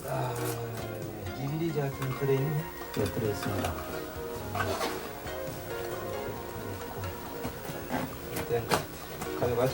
아, 일리작품 들어있네. 네, 들어있습니다. 된 것 같아. 가져가자.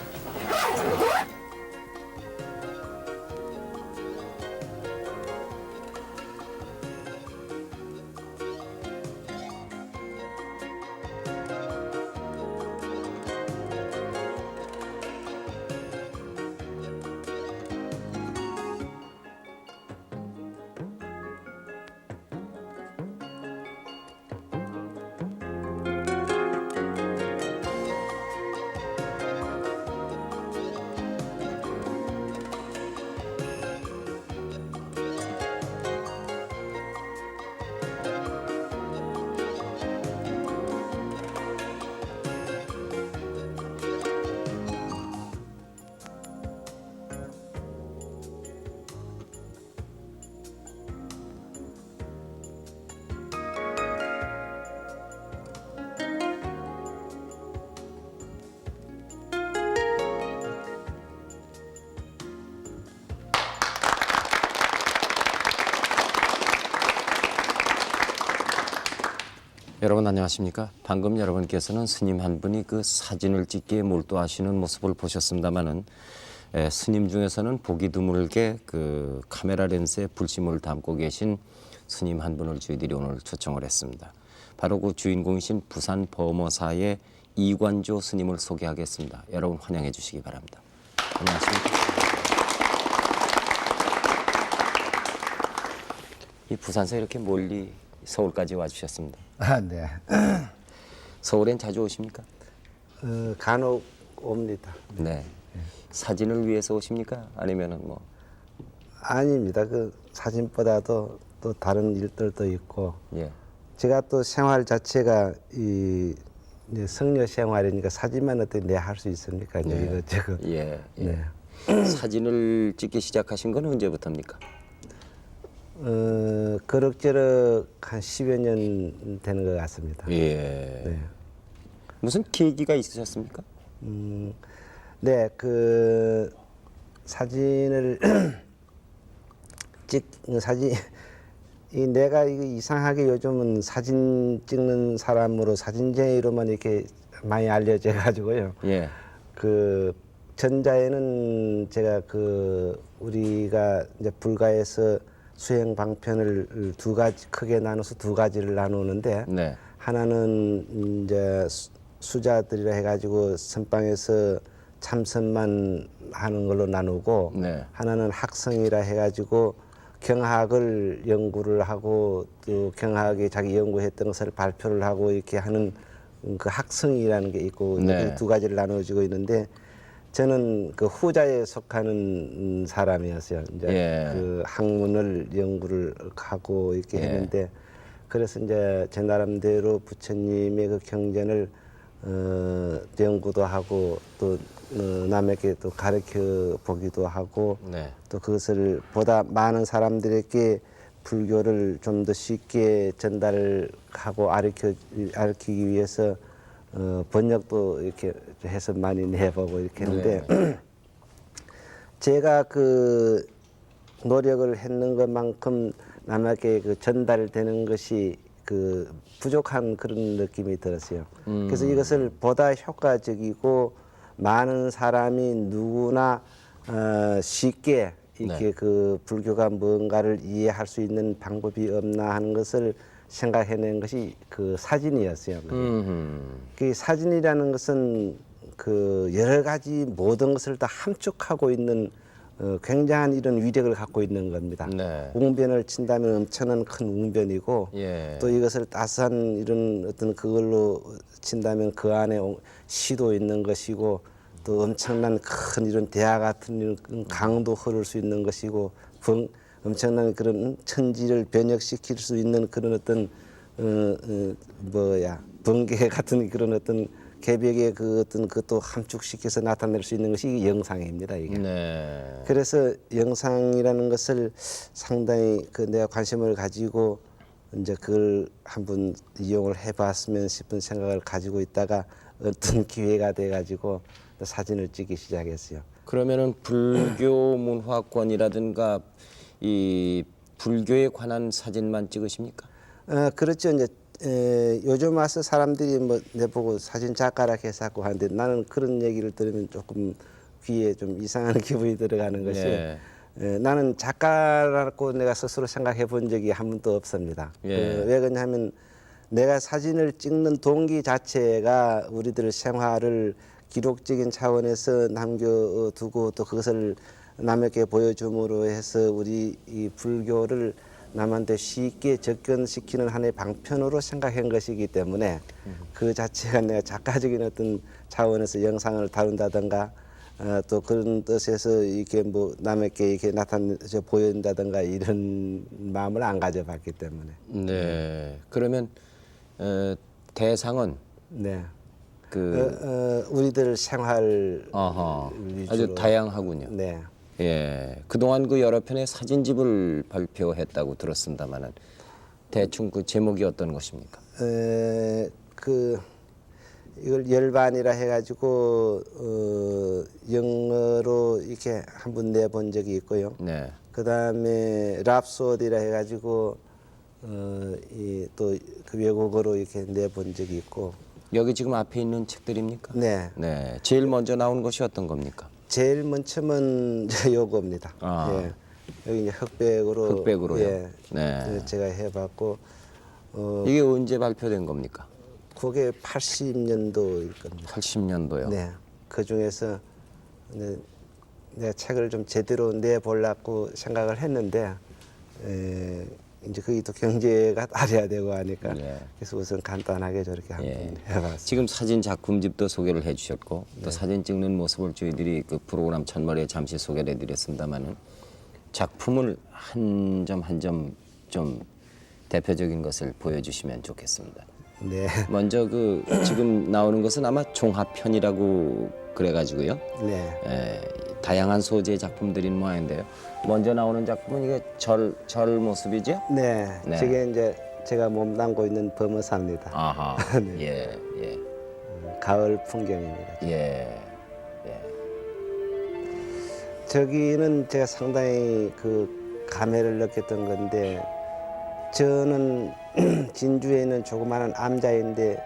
여러분 안녕하십니까? 방금 여러분께서는 스님 한 분이 그 사진을 찍기에 몰두하시는 모습을 보셨습니다마는 스님 중에서는 보기 드물게 그 카메라 렌즈에 불심을 담고 계신 스님 한 분을 저희들이 오늘 초청을 했습니다. 바로 그 주인공이신 부산 범어사의 이관조 스님을 소개하겠습니다. 여러분 환영해 주시기 바랍니다. 안녕하십니까? 이 부산에서 이렇게 멀리 서울까지 와주셨습니다. 아, 네. 서울엔 자주 오십니까? 간혹 옵니다. 네. 사진을 위해서 오십니까? 아니면은 뭐? 아닙니다. 그 사진보다도 또 다른 일들도 있고, 예. 제가 또 생활 자체가 이 이제 성녀 생활이니까 사진만 어떻게 내 할 수 있습니까? 이제 네. 이것저것. 예. 예. 네. 사진을 찍기 시작하신 건 언제부터입니까? 그럭저럭 한 10여 년 되는 것 같습니다. 예. 네. 무슨 계기가 있으셨습니까? 네, 그 사진을 이 내가 이거 이상하게 요즘은 사진 찍는 사람으로 사진쟁이로만 이렇게 많이 알려져 가지고요. 예. 그 전자에는 제가 그 우리가 이제 불가에서 수행 방편을 두 가지 크게 나눠서 두 가지를 나누는데 네. 하나는 이제 수자들이라 해가지고 선방에서 참선만 하는 걸로 나누고 네. 하나는 학성이라 해가지고 경학을 연구를 하고 또 경학에 자기 연구했던 것을 발표를 하고 이렇게 하는 그 학성이라는 게 있고 네. 그 두 가지를 나눠지고 있는데 저는 그 후자에 속하는 사람이었어요. 이제 예. 그 학문을 연구를 하고 이렇게 예. 했는데 그래서 이제 제 나름대로 부처님의 그 경전을 연구도 하고 또 남에게 또 가르쳐 보기도 하고 네. 또 그것을 보다 많은 사람들에게 불교를 좀 더 쉽게 전달을 하고 가르치기 위해서 번역도 이렇게 해서 많이 내보고 이렇게 했는데 네. 제가 그 노력을 했는 것만큼 남에게 그 전달되는 것이 그 부족한 그런 느낌이 들었어요. 그래서 이것을 보다 효과적이고 많은 사람이 누구나 쉽게 이렇게 네. 그 불교가 뭔가를 이해할 수 있는 방법이 없나 하는 것을 생각해낸 것이 그 사진이었어요. 그 사진이라는 것은 그 여러 가지 모든 것을 다 함축하고 있는 굉장한 이런 위력을 갖고 있는 겁니다. 네. 웅변을 친다면 엄청난 큰 웅변이고 예. 또 이것을 따스한 이런 어떤 그걸로 친다면 그 안에 시도 있는 것이고 또 엄청난 큰 이런 대화 같은 이런 강도 흐를 수 있는 것이고 엄청난 그런 천지를 변혁시킬 수 있는 그런 어떤 번개 같은 그런 어떤 개벽의 그 어떤 그것도 함축시켜서 나타낼 수 있는 것이 영상입니다. 이게. 네. 그래서 영상이라는 것을 상당히 그 내가 관심을 가지고 이제 그걸 한번 이용을 해봤으면 싶은 생각을 가지고 있다가 어떤 기회가 돼가지고 사진을 찍기 시작했어요. 그러면은 불교 문화권이라든가 이 불교에 관한 사진만 찍으십니까? 그렇죠. 이제 요즘 와서 사람들이 뭐 내보고 사진 작가라 해서 하고 하는데 나는 그런 얘기를 들으면 조금 귀에 좀 이상한 기분이 들어가는 것이 예. 나는 작가라고 내가 스스로 생각해 본 적이 한 번도 없습니다. 예. 왜 그러냐면 내가 사진을 찍는 동기 자체가 우리들 생활을 기록적인 차원에서 남겨두고 또 그것을 남에게 보여줌으로 해서 우리 이 불교를 남한테 쉽게 접근시키는 하나의 방편으로 생각한 것이기 때문에 그 자체가 내가 작가적인 어떤 차원에서 영상을 다룬다든가 또 그런 뜻에서 이렇게 뭐 남에게 이렇게 나타내서 보여준다든가 이런 마음을 안 가져봤기 때문에 네. 그러면 대상은 네. 그 우리들 생활 아하, 위주로 아주 다양하군요. 네. 예. 그동안 그 여러 편의 사진집을 발표했다고 들었습니다만은 대충 그 제목이 어떤 것입니까? 그 이걸 열반이라 해가지고 영어로 이렇게 한번 내본 적이 있고요. 네. 그 다음에 랍소디라 해가지고 또 그 외국어로 이렇게 내본 적이 있고. 여기 지금 앞에 있는 책들입니까? 네. 네. 제일 먼저 나온 것이 어떤 겁니까? 제일 먼 처음은 요거입니다. 아. 예. 여기 이제 흑백으로. 흑백으로요? 예. 네. 제가 해봤고 이게 언제 발표된 겁니까? 그게 80년도일 겁니다. 80년도요. 네. 그 중에서 내가 책을 좀 제대로 내보려고 생각을 했는데 이제 그게 또 경제가 따라야 되고 하니까 예. 그래서 우선 간단하게 저렇게 한번 예. 해봤습니다. 지금 사진 작품집도 소개를 해주셨고 또 사진 찍는 모습을 저희들이 그 프로그램 첫머리에 잠시 소개를 해드렸습니다만은 작품을 한 점 한 점 좀 대표적인 것을 보여주시면 좋겠습니다. 네. 먼저 그 지금 나오는 것은 아마 종합편이라고 그래가지고요. 네. 다양한 소재의 작품들인 모양인데요. 먼저 나오는 작품은 이게 절 모습이죠? 네. 네. 저게 이제 제가 몸담고 있는 범어사입니다. 아하. 예, 예, 가을 풍경입니다. 예, 예. 저기는 제가 상당히 그 감회를 느꼈던 건데 저는 진주에 있는 조그마한 암자인데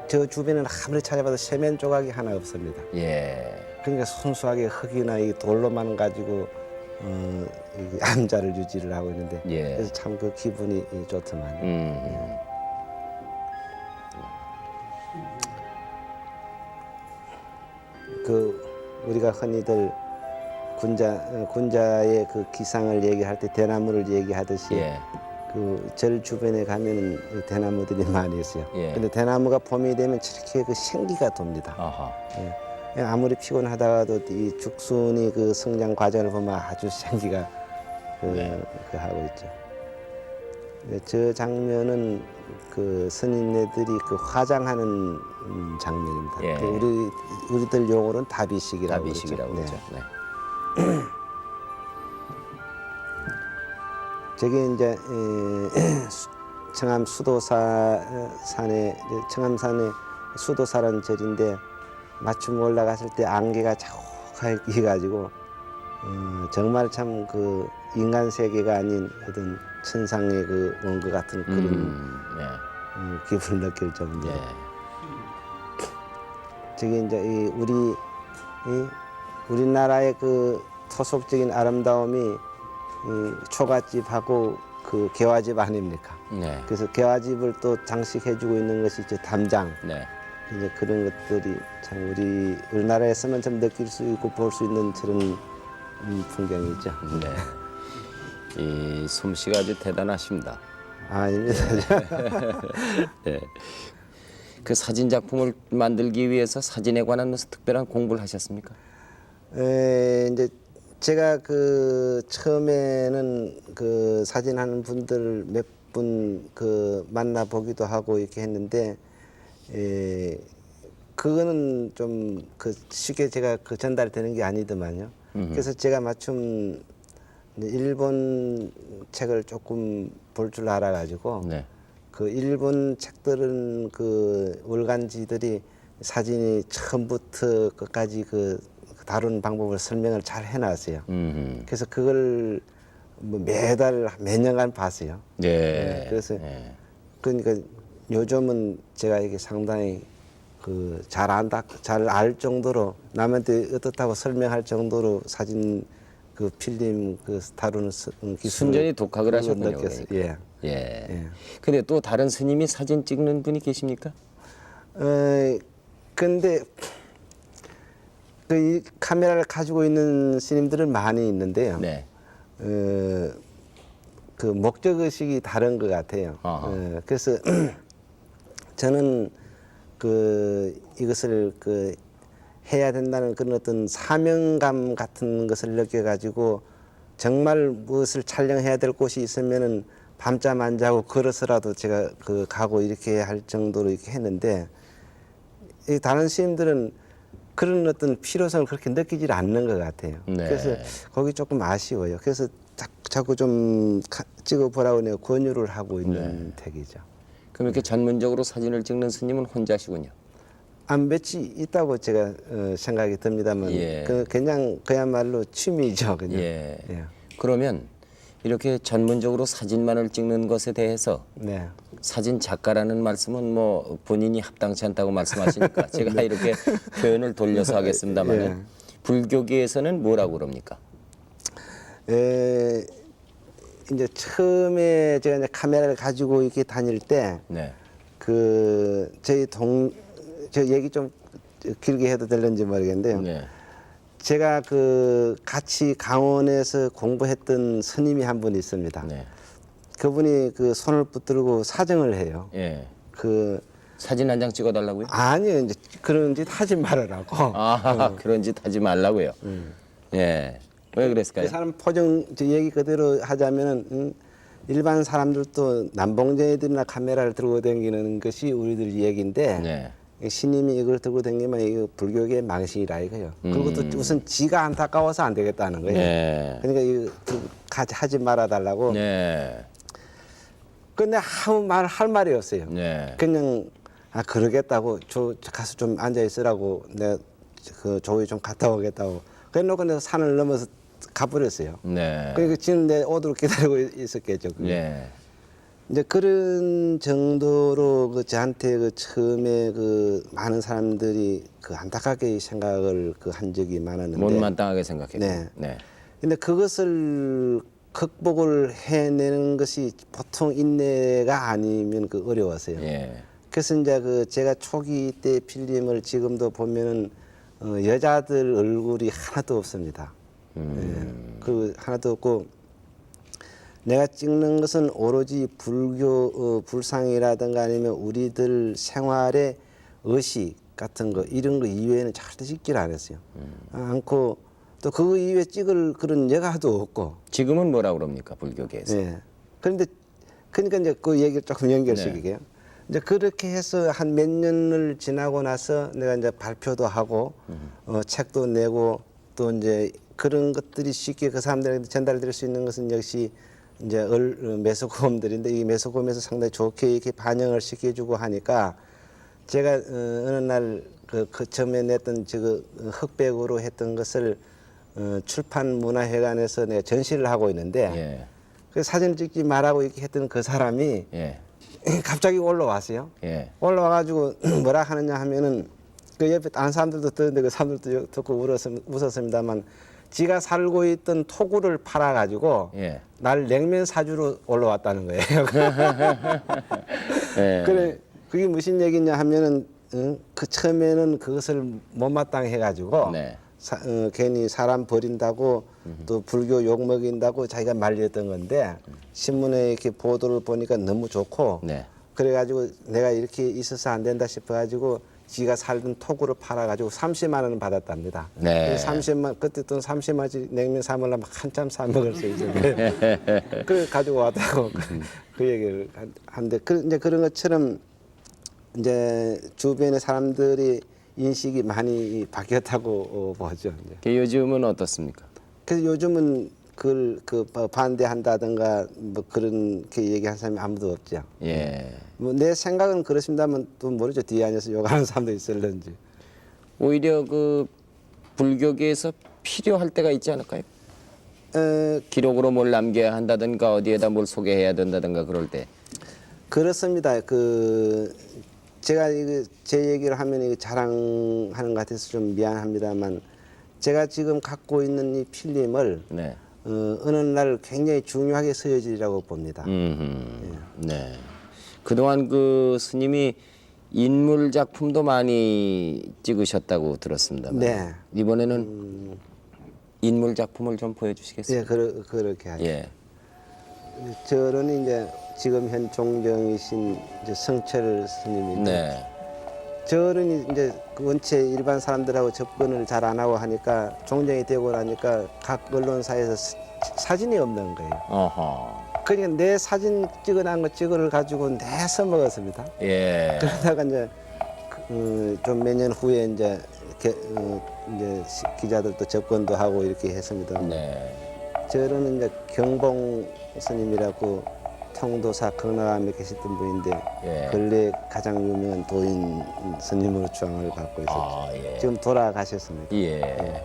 저 주변에는 아무리 찾아봐도 세면 조각이 하나 없습니다. 예. 그러니까 순수하게 흙이나 이 돌로만 가지고 이 암자를 유지를 하고 있는데 예. 그래서 참 그 기분이 좋더만. 그 우리가 흔히들 군자의 그 기상을 얘기할 때 대나무를 얘기하듯이 예. 그 절 주변에 가면은 이 대나무들이 많이 있어요. 예. 근데 대나무가 봄이 되면 저렇게 그 생기가 돕니다. 아하. 예. 아무리 피곤하다가도 이 죽순이 그 성장 과정을 보면 아주 생기가 그 하고 있죠. 네, 저 장면은 그 스님네들이 그 화장하는 장면입니다. 예. 그 우리들 용어로는 다비식이라고 다비식이라고 그러죠. 그러죠. 네. 저게 이제 청암 수도사산에 청암산의 수도사라는 절인데 마침 올라갔을 때 안개가 자욱하게 가지고 정말 참 그 인간 세계가 아닌 어떤 천상의 그 온 것 같은 그런 예. 기분을 느낄 정도로. 예. 저게 이제 우리나라의 그 토속적인 아름다움이 이 초가집하고 그 개화집 아닙니까? 네. 그래서 개화집을 또 장식해주고 있는 것이 이제 담장. 네. 이제 그런 것들이 참 우리나라에서만 좀 느낄 수 있고 볼 수 있는 저런 풍경이죠. 네. 이 솜씨가 아주 대단하십니다. 아닙니다. 네. 그 사진 작품을 만들기 위해서 사진에 관한 무슨 특별한 공부를 하셨습니까? 이제 제가 그 처음에는 그 사진하는 분들 몇 분 그 만나 보기도 하고 이렇게 했는데 그거는 좀 그 쉽게 제가 그 전달되는 게 아니더만요. 그래서 제가 마침 일본 책을 조금 볼 줄 알아가지고 네. 그 일본 책들은 그 월간지들이 사진이 처음부터 끝까지 그 다루는 방법을 설명을 잘 해놨어요. 그래서 그걸 뭐 매달 몇 년간 봤어요. 예. 그래서 예. 그러니까 요즘은 제가 이게 상당히 그 잘 안다, 잘 알 정도로 남한테 어떻다고 설명할 정도로 사진 그 필름 그 다루는 기술 순전히 독학을 하셨군요. 느꼈어요. 그러니까. 예. 예. 근데 또 다른 스님이 사진 찍는 분이 계십니까? 근데 그 이 카메라를 가지고 있는 스님들은 많이 있는데요. 네. 그 목적 의식이 다른 것 같아요. 아하. 그래서 저는 이것을 해야 된다는 그런 어떤 사명감 같은 것을 느껴가지고 정말 무엇을 촬영해야 될 곳이 있으면은 밤잠 안 자고 걸어서라도 제가 가고 이렇게 할 정도로 이렇게 했는데 이 다른 스님들은 그런 어떤 필요성을 그렇게 느끼질 않는 것 같아요. 네. 그래서 거기 조금 아쉬워요. 그래서 자꾸 좀 찍어보라고 내가 권유를 하고 있는 택이죠. 그럼 이렇게 전문적으로 사진을 찍는 스님은 혼자시군요. 안 몇이 있다고 제가 생각이 듭니다만 예. 그냥 그야말로 취미죠. 그냥. 예. 예. 그러면 이렇게 전문적으로 사진만을 찍는 것에 대해서 네. 사진 작가라는 말씀은 뭐 본인이 합당치 않다고 말씀하시니까 제가 이렇게 표현을 돌려서 하겠습니다만 예. 불교계에서는 뭐라고 그럽니까? 이제 처음에 제가 이제 카메라를 가지고 이렇게 다닐 때 네. 저 얘기 좀 길게 해도 될는지 모르겠는데요. 네. 제가 같이 강원에서 공부했던 스님이 한 분 있습니다. 네. 그분이 손을 붙들고 사정을 해요. 예. 그 사진 한 장 찍어달라고요? 아니요, 이제 그런 짓 하지 말으라고. 아, 그런 짓 하지 말라고요. 예. 왜 그랬을까요? 그 사람 저 얘기 그대로 하자면은 일반 사람들도 남봉제들이나 카메라를 들고 다니는 것이 우리들 얘기인데 네. 신임이 이걸 들고 다니면 이거 불교계의 망신이라 이거요. 그리고 또 우선 지가 안타까워서 안 되겠다는 거예요. 네. 그러니까 이거 하지 말아 달라고. 네. 근데 아무 말 할 말이 없어요. 네. 그냥 그러겠다고 가서 좀 앉아 있으라고 내가 조기 좀 갔다 오겠다고. 그래놓고 내가 산을 넘어서 가버렸어요. 네. 그러니까 지금 내 오도록 기다리고 있었겠죠. 그게. 네. 이제 그런 정도로 저한테 처음에 많은 사람들이 안타깝게 생각을 한 적이 많았는데. 못마땅하게 생각해요. 네. 네. 근데 그것을 극복을 해내는 것이 보통 인내가 아니면 어려웠어요. 예. 그래서 이제 제가 초기 때 필름을 지금도 보면은 여자들 얼굴이 하나도 없습니다. 예. 하나도 없고 내가 찍는 것은 오로지 불교 불상이라든가 아니면 우리들 생활의 의식 같은 거 이런 거 이외에는 절대 찍지를 않았어요. 않고 또 그 이외에 찍을 그런 여가도 없고. 지금은 뭐라 그럽니까 불교계에서? 예. 그런데 그러니까 이제 그 얘기를 조금 연결시키게요. 이제 그렇게 해서 한 몇 년을 지나고 나서 내가 이제 발표도 하고 책도 내고 또 이제 그런 것들이 쉽게 그 사람들에게 전달될 수 있는 것은 역시 이제 매소고음들인데 이 매소고음에서 상당히 좋게 이렇게 반영을 시켜주고 하니까 제가 어느 날 처음에 냈던 흑백으로 했던 것을 출판문화회관에서 내가 전시를 하고 있는데 예. 그 사진 찍지 말라고 이렇게 했던 그 사람이 예. 갑자기 올라왔어요. 예. 올라와가지고 뭐라 하느냐 하면은 그 옆에 다른 사람들도 듣는데 그 사람들도 듣고 웃었습니다만 지가 살고 있던 토구를 팔아가지고 예. 날 냉면 사주로 올라왔다는 거예요. 예. 그래 그게 무슨 얘기냐 하면은 그 처음에는 그것을 못마땅해 가지고 네. 괜히 사람 버린다고 또 불교 욕 먹인다고 자기가 말렸던 건데 신문에 이렇게 보도를 보니까 너무 좋고 네. 그래가지고 내가 이렇게 있어서 안 된다 싶어가지고 지가 살던 토구를 팔아가지고 30만 원을 받았답니다. 네. 30만 그때 돈 30만 원짜리 냉면 사 먹으려면 한참 사 먹을 수 있는데 그걸 가지고 왔다고 그 얘기를 한데 이제 그런 것처럼 이제 주변의 사람들이 인식이 많이 바뀌었다고 보죠. 이제. 요즘은 어떻습니까? 그래서 요즘은 그걸 반대한다든가 뭐 그렇게 얘기하는 사람이 아무도 없죠. 예. 뭐 내 생각은 그렇습니다만 또 모르죠. 뒤에 앉아서 욕하는 사람도 있을런지. 오히려 그 불교계에서 필요할 때가 있지 않을까요? 어, 기록으로 뭘 남겨야 한다든가 어디에다 뭘 소개해야 된다든가 그럴 때. 그렇습니다. 제가 이거 제 얘기를 하면 이거 자랑하는 것 같아서 좀 미안합니다만 제가 지금 갖고 있는 이 필름을 네. 어느 날 굉장히 중요하게 쓰여지리라고 봅니다. 네. 그동안 그 스님이 인물 작품도 많이 찍으셨다고 들었습니다. 네. 이번에는 인물 작품을 좀 보여주시겠어요? 예, 그렇게 하죠. 예. 저는 이제 지금 현 종정이신 이제 성철 스님인데 네. 저는 이제 그 원체 일반 사람들하고 접근을 잘 안 하고 하니까 종정이 되고 나니까 각 언론사에서 사진이 없는 거예요. 어허. 그러니까 내 사진 찍어놓은 거 찍어를 가지고 내서 먹었습니다. 예. 그러다가 이제 좀 몇 년 후에 이제 기자들도 접근도 하고 이렇게 했습니다. 네. 저는 이제 경봉 스님이라고 통도사 경락암에 계셨던 분인데 예. 근래 가장 유명한 도인 스님으로 주장을 받고 있었죠. 아, 예. 지금 돌아가셨습니다. 예.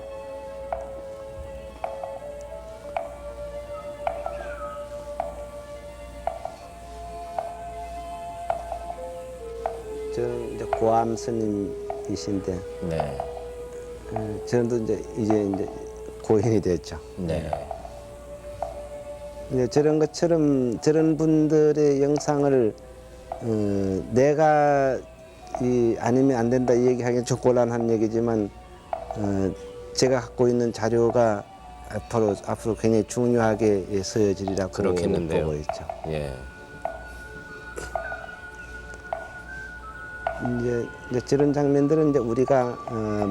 저는 이제 고암 스님이신데 네. 저는 이제 고인이 됐죠. 네. 근데 저런 것처럼 저런 분들의 영상을 내가 아니면 안 된다 이 얘기하기는 좀 곤란한 얘기지만 제가 갖고 있는 자료가 앞으로 굉장히 중요하게 쓰여지리라고 그렇겠는데요. 보고 있죠. 예. 이제 저런 장면들은 이제 우리가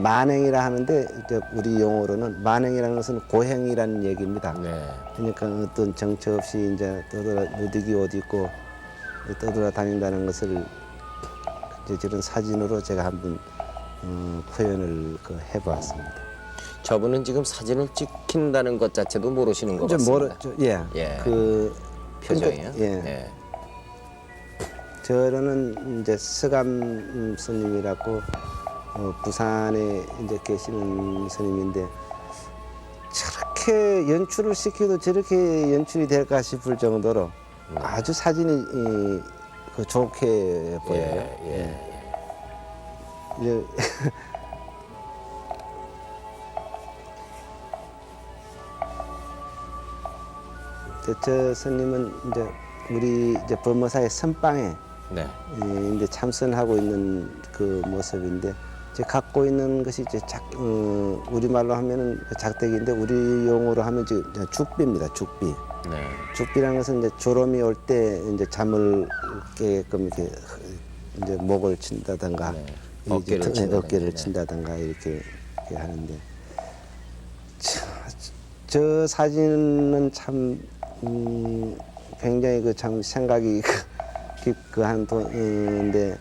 만행이라 하는데 이제 우리 용어로는 만행이라는 것은 고행이라는 얘기입니다. 네. 그러니까 어떤 정처 없이 이제 무더기 옷 입고 떠돌아다닌다는 것을 이제 저런 사진으로 제가 한번 표현을 해보았습니다. 저분은 지금 사진을 찍힌다는 것 자체도 모르시는 것 같습니다. 예. 표정이요. 예. 저는 이제 서감 스님이라고 부산에 이제 계시는 스님인데 저렇게 연출을 시켜도 저렇게 연출이 될까 싶을 정도로 아주 사진이 좋게 보여요. 이제 저 스님은 이제 우리 이제 범어사의 선방에 네. 이제 참선하고 있는 그 모습인데 제가 갖고 있는 것이 이제 우리말로 하면은 작대기인데 우리 용어로 하면 이제 죽비입니다. 죽비. 네. 죽비라는 것은 이제 졸음이 올 때 이제 잠을 깨끔 이렇게 이제 목을 친다든가 네. 이제 어깨를 네. 친다든가 이렇게 하는데 저 사진은 참 굉장히 참 생각이 깊은 분인데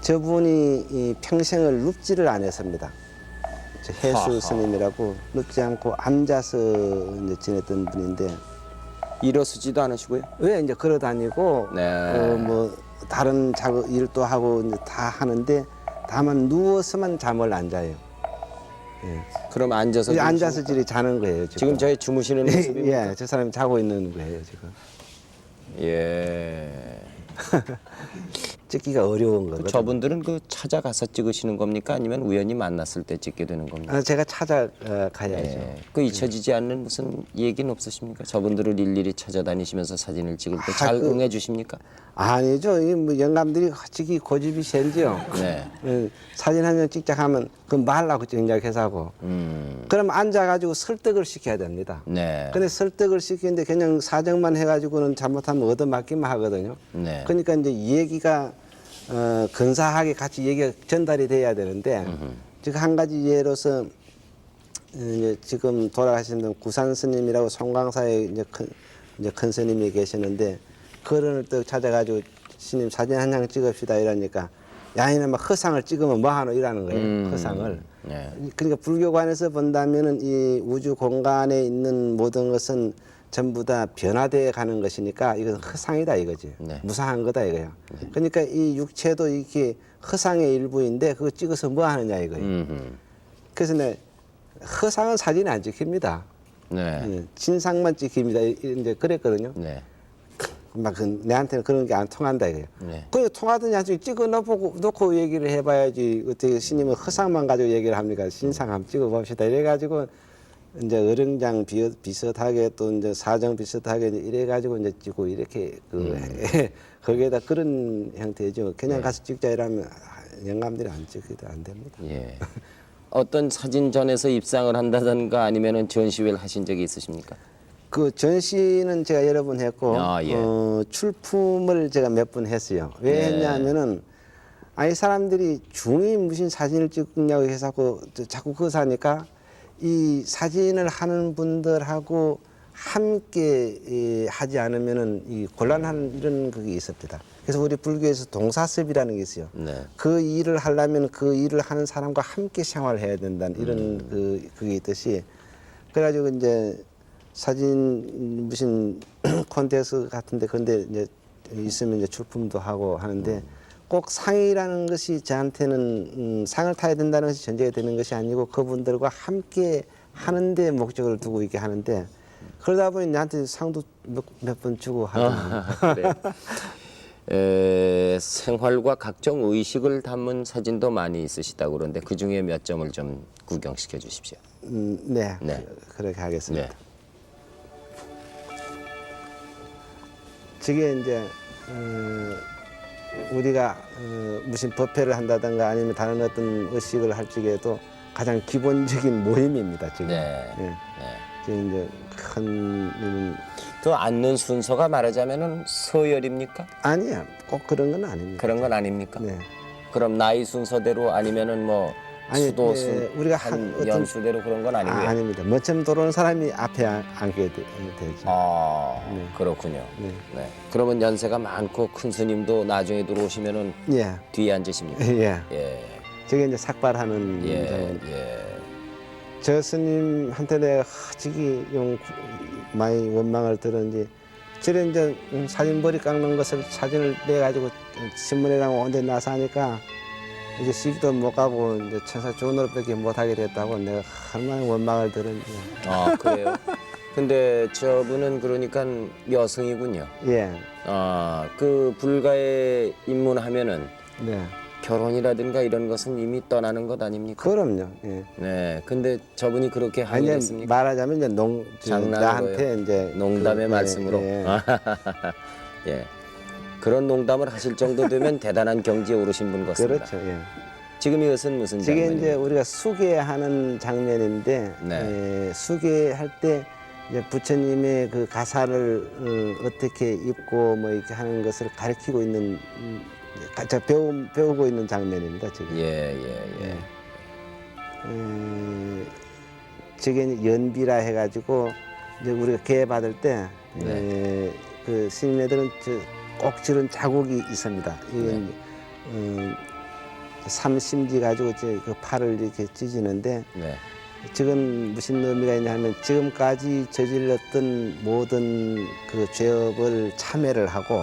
저분이 이 평생을 눕지를 안 했습니다. 저 해수 스님이라고 눕지 않고 앉아서 이제 지냈던 분인데 일어서지도 않으시고요. 왜 이제 걸어 다니고 네. 뭐 다른 일도 하고 이제 다 하는데 다만 누워서만 잠을 안 자요. 예. 그럼 앉아서 앉아서 지리 자는 거예요. 지금 저희 주무시는 모습입니까? 예, 저 사람이 자고 있는 거예요 지금. 예. 찍기가 어려운 거거든요. 저분들은 그 찾아가서 찍으시는 겁니까? 아니면 우연히 만났을 때 찍게 되는 겁니까? 제가 찾아가야죠. 예. 그 잊혀지지 않는 무슨 얘기는 없으십니까? 저분들을 일일이 찾아다니시면서 사진을 찍을 때 잘 응해 주십니까? 아니죠. 뭐 영감들이 솔직히 고집이 센지요. 네. 사진 한 장 찍자 하면 그 말라고 정작해서 하고. 그럼 앉아가지고 설득을 시켜야 됩니다. 네. 근데 설득을 시키는데 그냥 사정만 해가지고는 잘못하면 얻어맞기만 하거든요. 네. 그러니까 이제 얘기가 근사하게 같이 얘기가 전달이 돼야 되는데 지금 한 가지 예로서 이제 지금 돌아가신 분 구산 스님이라고 송광사에 이제 큰 스님이 계시는데 그런을 또 찾아가지고 스님 사진 한 장 찍읍시다 이러니까 야 이놈아 허상을 찍으면 뭐하노 이라는 거예요. 허상을. 네. 그러니까 불교관에서 본다면은 이 우주 공간에 있는 모든 것은 전부 다 변화되어 가는 것이니까 이건 허상이다 이거지. 네. 무상한 거다 이거야. 그러니까 이 육체도 이렇게 허상의 일부인데 그거 찍어서 뭐 하느냐 이거예요. 그래서 허상은 사진이 안 찍힙니다. 네. 예, 진상만 찍힙니다. 이제 그랬거든요. 네. 막 내한테는 그런 게 안 통한다 이거예요. 네. 그 통하더니 아주 찍어 놓고 얘기를 해봐야지 어떻게 스님은 허상만 가지고 얘기를 합니까? 신상 한번 찍어봅시다. 이래가지고 이제 어령장 비슷하게 또 이제 사정 비슷하게 이래가지고 이제 찍고 이렇게 거기에다 그런 형태죠. 그냥 가서 찍자 이러면 영감들이 안 찍어도 안 됩니다. 예. 어떤 사진전에서 입상을 한다든가 아니면은 전시회를 하신 적이 있으십니까? 그 전시는 제가 여러 번 했고 아, 예. 출품을 제가 몇 번 했어요. 왜 네. 했냐면은 아니 사람들이 중이 무슨 사진을 찍냐고 해서 자꾸 그거 사니까 이 사진을 하는 분들하고 함께 하지 않으면은 이 곤란한 이런 그게 있습니다. 그래서 우리 불교에서 동사섭이라는 게 있어요. 네. 그 일을 하려면 그 일을 하는 사람과 함께 생활해야 된다는 이런 그게 있듯이 그래가지고 이제 사진 무슨 콘테스트 같은데 그런데 이제 있으면 이제 출품도 하고 하는데 꼭 상이라는 것이 저한테는 상을 타야 된다는 것이 전제가 되는 것이 아니고 그분들과 함께 하는데 목적을 두고 이렇게 하는데 그러다 보니 나한테 상도 몇 번 주고 하더라고요. 그래. 생활과 각종 의식을 담은 사진도 많이 있으시다고 그러는데 그 중에 몇 점을 좀 구경시켜 주십시오. 네, 네. 그렇게 하겠습니다. 네. 저게 이제 우리가 무슨 법회를 한다든가 아니면 다른 어떤 의식을 할 적에도 가장 기본적인 모임입니다. 지금. 네. 예. 네. 지금 이제 큰 그 앉는 순서가 말하자면은 서열입니까? 아니야. 꼭 그런 건 아닙니다. 그런 건 아닙니까? 네. 그럼 나이 순서대로 아니면은 뭐 아니, 수도 우리가 한 한 어떤- 연수대로 그런 건 아니고요. 아닙니다. 먼저 들어오는 사람이 앞에 앉게 되죠. 아, 네. 그렇군요. 네. 네. 그러면 연세가 많고 큰 스님도 나중에 들어오시면은 예. 뒤에 앉으십니까? 예. 예. 저게 이제 삭발하는 예. 장면. 예. 저 스님한테 내가 지기 많이 원망을 들었는지 저런 이제 사진벌이 깎는 것을 사진을 내 가지고 신문에랑 온데 나서 하니까 이제 시기도 못 가고 이제 천사 좋은 노릇밖에 못 하게 됐다고 내가 얼마나 원망을 들었는지. 아, 그래요? 근데 저분은 그러니까 여성이군요. 예. 아, 그 불가에 입문하면은 네. 결혼이라든가 이런 것은 이미 떠나는 것 아닙니까? 그럼요. 예. 네. 근데 저분이 그렇게 아니 이제 항의했습니까? 말하자면 이제 장난으로요. 나한테 이제 농담의 그, 말씀으로. 예. 예. 그런 농담을 하실 정도 되면 대단한 경지에 오르신 분 같습니다. 그렇죠. 예. 지금 이것은 무슨 이게 장면입니까? 이제 우리가 수계하는 장면인데 네. 수계할 때 이제 부처님의 그 가사를 어떻게 입고 뭐 이렇게 하는 것을 가르치고 있는 배우고 있는 장면입니다. 지금. 예, 예, 예. 저게 이제 연비라 해가지고 이제 우리가 개 받을 때 네. 그 스님네들은 꼭 저런 자국이 있습니다. 이건 삼심지 가지고 그 팔을 이렇게 찢는데 네. 지금 무슨 의미가 있냐 하면 지금까지 저질렀던 모든 그 죄업을 참회를 하고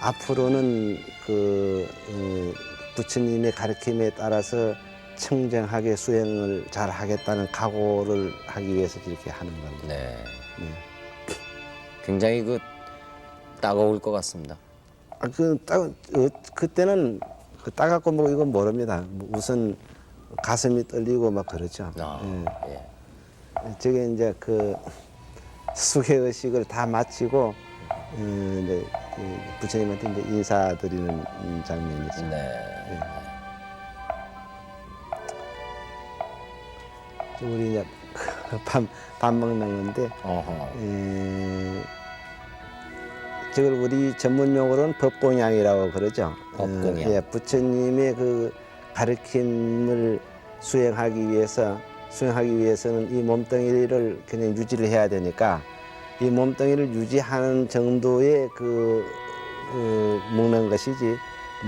앞으로는 그 부처님의 가르침에 따라서 청정하게 수행을 잘 하겠다는 각오를 하기 위해서 이렇게 하는 겁니다. 네. 네. 굉장히 그 따가울 것 같습니다. 그때는 그 따갑고 뭐 이건 모릅니다. 우선 가슴이 떨리고 막 그렇죠. 아, 예. 예. 저게 이제 그 수계 의식을 다 마치고 이제 부처님한테 이제 인사드리는 장면이죠. 네. 우리 이제 밥 먹는 건데 어허. 저걸 우리 전문 용어로는 법공양이라고 그러죠. 법공양. 예, 부처님의 그 가르침을 수행하기 위해서는 이 몸뚱이를 그냥 유지를 해야 되니까 이 몸뚱이를 유지하는 정도의 먹는 것이지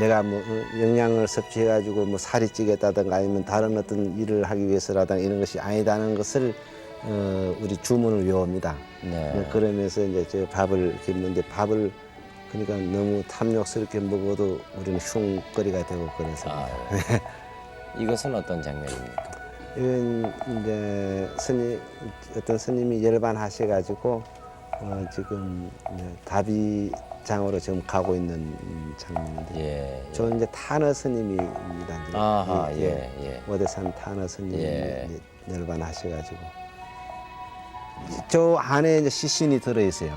내가 뭐 영양을 섭취해가지고 뭐 살이 찌겠다든가 아니면 다른 어떤 일을 하기 위해서라든가 이런 것이 아니다는 것을 우리 주문을 외웁니다. 네. 그러면서 이제 저 밥을 이렇게 먹는데 밥을 그러니까 너무 탐욕스럽게 먹어도 우리는 흉거리가 되고 그래서 아, 이것은 어떤 장면입니까? 이건 이제 어떤 스님이 열반하셔가지고 지금 이제 다비장으로 지금 가고 있는 장면인데, 예. 저 이제 탄어 스님입니다. 이제. 아하, 예. 오대산 탄어 스님이 예. 이제 열반하셔가지고 저 안에 이제 시신이 들어 있어요.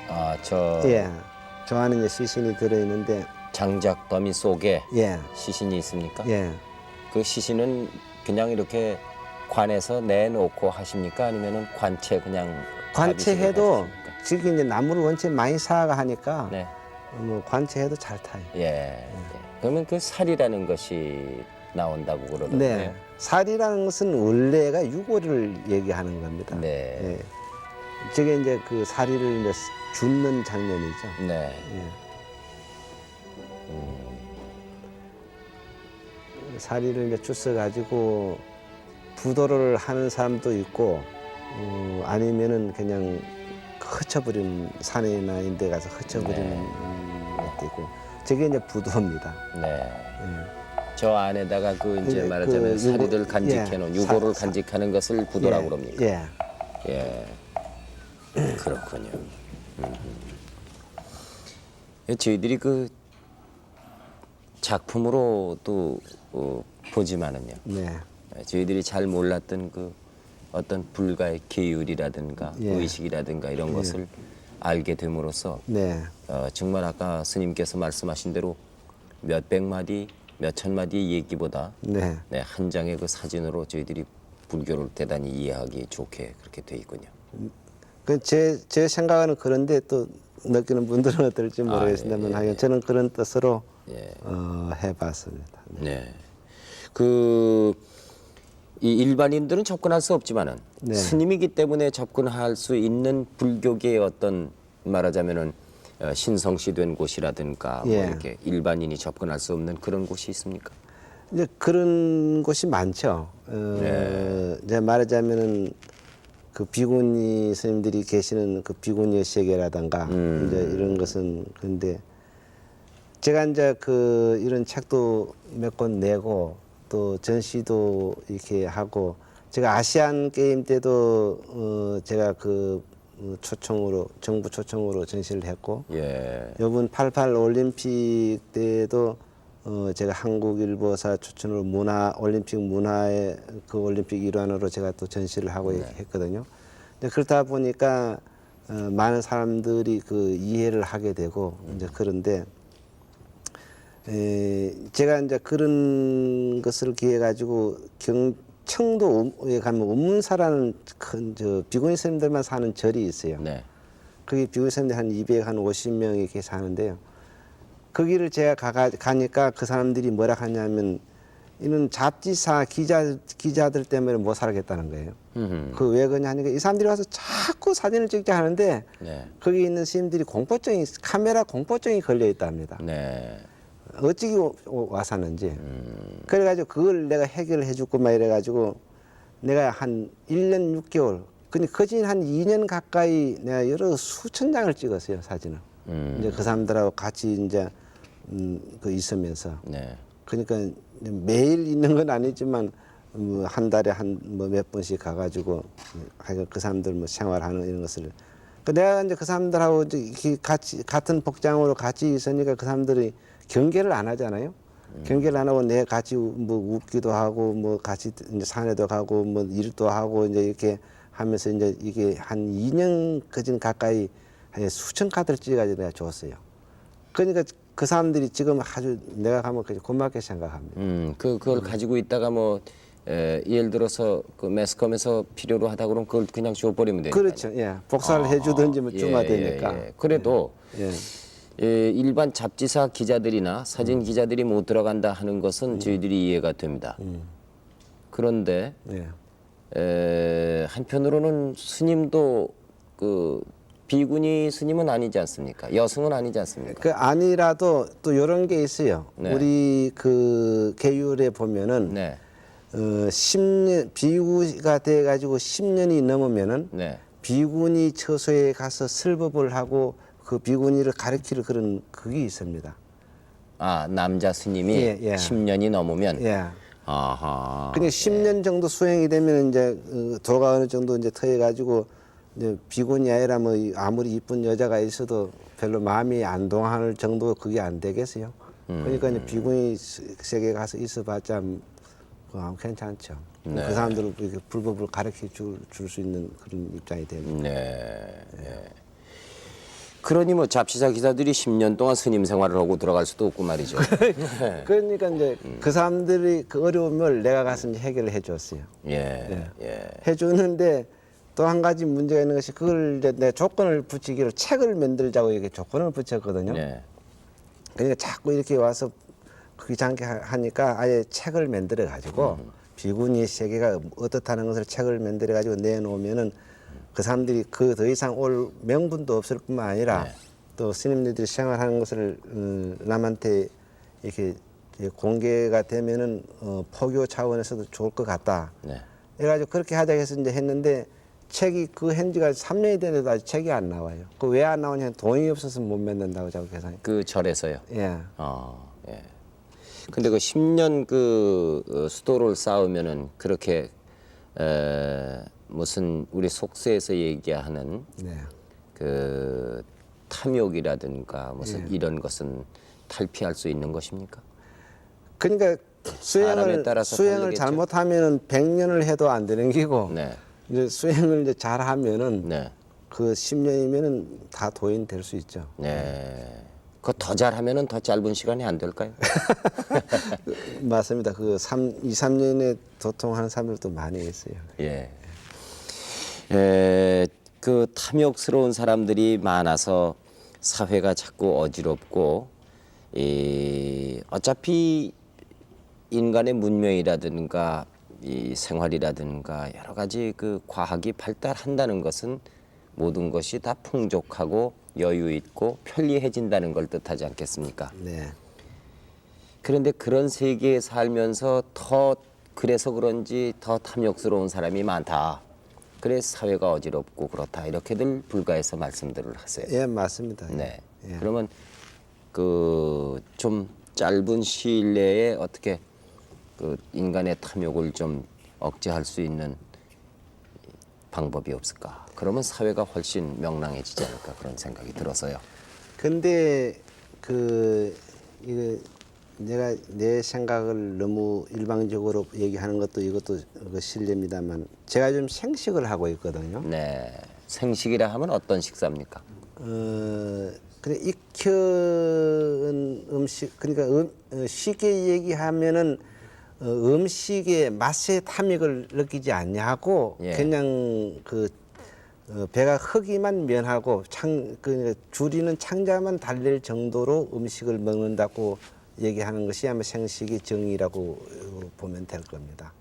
아, 저 예, 저 안에 이제 시신이 들어 있는데, 장작 더미 속에 예, 시신이 있습니까? 예. 그 시신은 그냥 이렇게 관에서 내놓고 하십니까? 아니면은 관체 그냥 관체해도 하십니까? 지금 이제 나무를 원체 많이 사가 하니까 네. 뭐 관체해도 잘 타요. 예. 그러면 그 살이라는 것이 나온다고 그러던데. 네. 살이라는 것은 원래가 유골을 얘기하는 겁니다. 네. 예. 저게 이제 그 사리를 이제 줍는 장면이죠. 네. 예. 사리를 이제 주워 가지고 부도를 하는 사람도 있고, 아니면은 그냥 흩어버리는, 산이나 이런 데 가서 흩어버리는 것도 있고, 저게 이제 부도입니다. 네. 예. 저 안에다가 그 이제 그 말하자면 유골- 사리를 간직해 놓은 예, 유골을 사- 간직하는 것을 부도라고 그럽니까? 예. 예. 그렇군요. 저희들이 그 작품으로도 보지만은요. 네. 저희들이 잘 몰랐던 그 어떤 불가의 계율이라든가 예. 의식이라든가 이런 것을 알게 됨으로써 네. 정말 아까 스님께서 말씀하신 대로 몇백 마디, 몇천 마디의 얘기보다 네. 네, 한 장의 그 사진으로 저희들이 불교를 대단히 이해하기 좋게 그렇게 돼 있군요. 제 생각은 그런데 또 느끼는 분들은 어떨지 모르겠습니다만, 하여간 저는 그런 뜻으로 예. 해봤습니다. 네. 이 일반인들은 접근할 수 없지만은 네. 스님이기 때문에 접근할 수 있는 불교계의 어떤 말하자면은 신성시된 곳이라든가 뭐 예. 이렇게 일반인이 접근할 수 없는 그런 곳이 있습니까? 이제 그런 곳이 많죠. 이제 말하자면은 그 비구니 스님들이 계시는 그 비구니 세계라든가 이제 이런 것은, 근데 제가 이제 그 이런 책도 몇 권 내고 또 전시도 이렇게 하고, 제가 아시안 게임 때도 제가 그 초청으로, 정부 초청으로 전시를 했고, 예. 이번 88 올림픽 때도 제가 한국일보사 추천으로 올림픽 문화의 그 올림픽 일환으로 제가 또 전시를 하고 했거든요. 근데 그렇다 보니까 많은 사람들이 그 이해를 하게 되고 이제 그런데, 제가 이제 그런 것을 기해 가지고 청도에 가면 운문사라는 큰 저 비구니 스님들만 사는 절이 있어요. 네. 거기 비구니 스님들 한 250명이 이렇게 사는데요. 거기를 제가 가니까 그 사람들이 뭐라 하냐면, 이는 잡지사 기자들 때문에 못 살겠다는 거예요. 그 왜 그러냐니까, 이 사람들이 와서 자꾸 사진을 찍게 하는데 네. 거기 있는 스님들이 카메라 공포증이 걸려 있답니다. 네. 어찌 와서는지. 그래가지고 그걸 내가 해결을 해주고 막 이래가지고 내가 한 1년 6개월, 근데 거진 한 2년 가까이 내가 여러 수천 장을 찍었어요, 사진을. 이제 그 사람들하고 같이 이제 그 있으면서. 네. 그러니까 매일 있는 건 아니지만 한 달에 한 뭐 몇 번씩 가가지고 하여간 그 사람들 뭐 생활하는 이런 것을. 그 내가 이제 그 사람들하고 이제 이렇게 같이 같은 복장으로 같이 있으니까 그 사람들이 경계를 안 하잖아요. 경계를 안 하고 내 같이 뭐 웃기도 하고 뭐 같이 이제 산에도 가고 뭐 일도 하고 이제 이렇게 하면서 이제 이게 한 2년 거진 가까이 한 수천 카드를 찍어가지고 내가 줬어요. 그러니까 그 사람들이 지금 아주 내가 가면 그냥 고맙게 생각합니다. 그걸 가지고 있다가 뭐 예를 들어서 그 매스컴에서 필요로 하다 그러면 그걸 그냥 줘버리면 되니까. 그렇죠. 예. 복사를 해주든지 뭐 주마 되니까. 예. 그래도 예. 일반 잡지사 기자들이나 사진 기자들이 못 들어간다 하는 것은 저희들이 이해가 됩니다. 그런데 예. 한편으로는 스님도 그 비구니 스님은 아니지 않습니까? 여승은 아니지 않습니까? 그 아니라도 또 이런 게 있어요. 네. 우리 그 계율에 보면은 네, 10년 비구가 돼 가지고 10년이 넘으면은 네. 비구니 처소에 가서 설법을 하고 그 비구니를 가르치는 그런 그게 있습니다. 아, 남자 스님이 예, 예. 10년이 넘으면 예. 아하. 근데 10년 정도 수행이 되면 이제 도가 어느 정도 이제 터여가지고 이제 비군이 아니라 뭐 아무리 이쁜 여자가 있어도 별로 마음이 안 동할 정도 그게 안 되겠어요. 그러니까 이제 비군이 세계 가서 있어봤자 아무 괜찮죠. 네. 그 사람들은 이렇게 불법을 가르쳐 줄 수 있는 그런 입장이 됩니다. 네. 네. 그러니 뭐 잡시사 기사들이 10년 동안 스님 생활을 하고 들어갈 수도 없고 말이죠. 그러니까 이제 그 사람들이 그 어려움을 내가 가서 이제 해결을 해줬어요. 예. 예. 해주는데 또 한 가지 문제가 있는 것이 그걸 이제 내 조건을 붙이기로 책을 만들자고 이렇게 조건을 붙였거든요. 네. 그러니까 자꾸 이렇게 와서 귀찮게 하니까 아예 책을 만들어 가지고 비구니 세계가 어떻다는 것을 책을 만들어 가지고 내놓으면은 그 사람들이 그 더 이상 올 명분도 없을 뿐만 아니라 네. 또 스님들이 생활하는 것을 남한테 이렇게 공개가 되면은 포교 차원에서도 좋을 것 같다. 네. 그래가지고 그렇게 하자 해서 이제 했는데 책이 그 현지가 3년이 됐는데도 아직 책이 안 나와요. 그 왜 안 나오냐? 돈이 없어서 못 만든다고 자꾸 계산해. 그 절에서요. 예. 예. 근데 그 10년 그 수도를 쌓으면은 그렇게 무슨 우리 속세에서 얘기하는 네. 그 탐욕이라든가 무슨 이런 것은 탈피할 수 있는 것입니까? 그러니까 사람에 따라서 수행을 다르겠죠? 잘못하면은 100년을 해도 안 되는 기고 네. 이제 수행을 이제 잘하면은 네. 그 10년이면은 다 도인 될 수 있죠. 네. 그거 더 잘하면은 더 짧은 시간이 안 될까요? 맞습니다. 그 2, 3년에 도통하는 사람들도 많이 있어요. 예. 그 탐욕스러운 사람들이 많아서 사회가 자꾸 어지럽고 어차피 인간의 문명이라든가 이 생활이라든가 여러 가지 그 과학이 발달한다는 것은 모든 것이 다 풍족하고 여유 있고 편리해진다는 걸 뜻하지 않겠습니까? 네. 그런데 그런 세계에 살면서 더 그래서 그런지 더 탐욕스러운 사람이 많다. 그래서 사회가 어지럽고 그렇다. 이렇게들 불가해서 말씀들을 하세요. 예, 맞습니다. 네. 예. 그러면 그 좀 짧은 시일 내에 어떻게 그 인간의 탐욕을 좀 억제할 수 있는 방법이 없을까? 그러면 사회가 훨씬 명랑해지지 않을까 그런 생각이 들어서요. 근데 이거 내가 내 생각을 너무 일방적으로 얘기하는 것도 이것도 실례입니다만 제가 좀 생식을 하고 있거든요. 네. 생식이라 하면 어떤 식사입니까? 근데 익혀은 음식 그러니까 쉽게 얘기하면은 음식의 맛의 탐욕을 느끼지 않냐고 예. 그냥 배가 허기만 면하고 줄이는 창자만 달릴 정도로 음식을 먹는다고 얘기하는 것이 아마 생식의 정의라고 보면 될 겁니다.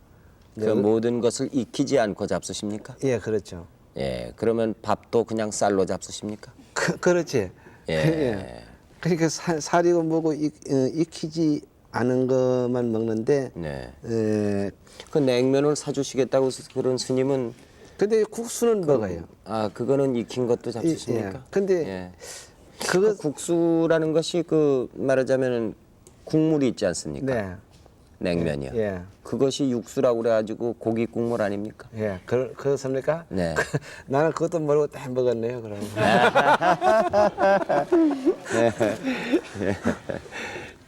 그 모든 것을 익히지 않고 잡수십니까? 예, 그렇죠. 예. 그러면 밥도 그냥 쌀로 잡수십니까? 그렇지. 예. 그러니까 살이고 뭐고 익히지 않은 것만 먹는데. 네. 에, 그 냉면을 사주시겠다고 그런 스님은 근데 국수는 먹어요. 아 그거는 익힌 것도 잡수십니까? 예. 근데 예. 그거 그 국수라는 것이 그 말하자면은 국물이 있지 않습니까? 네. 냉면이요. 예. 그것이 육수라고 그래가지고 고기 국물 아닙니까? 예, 그렇습니까? 네. 나는 그것도 모르고 다 먹었네요, 그럼.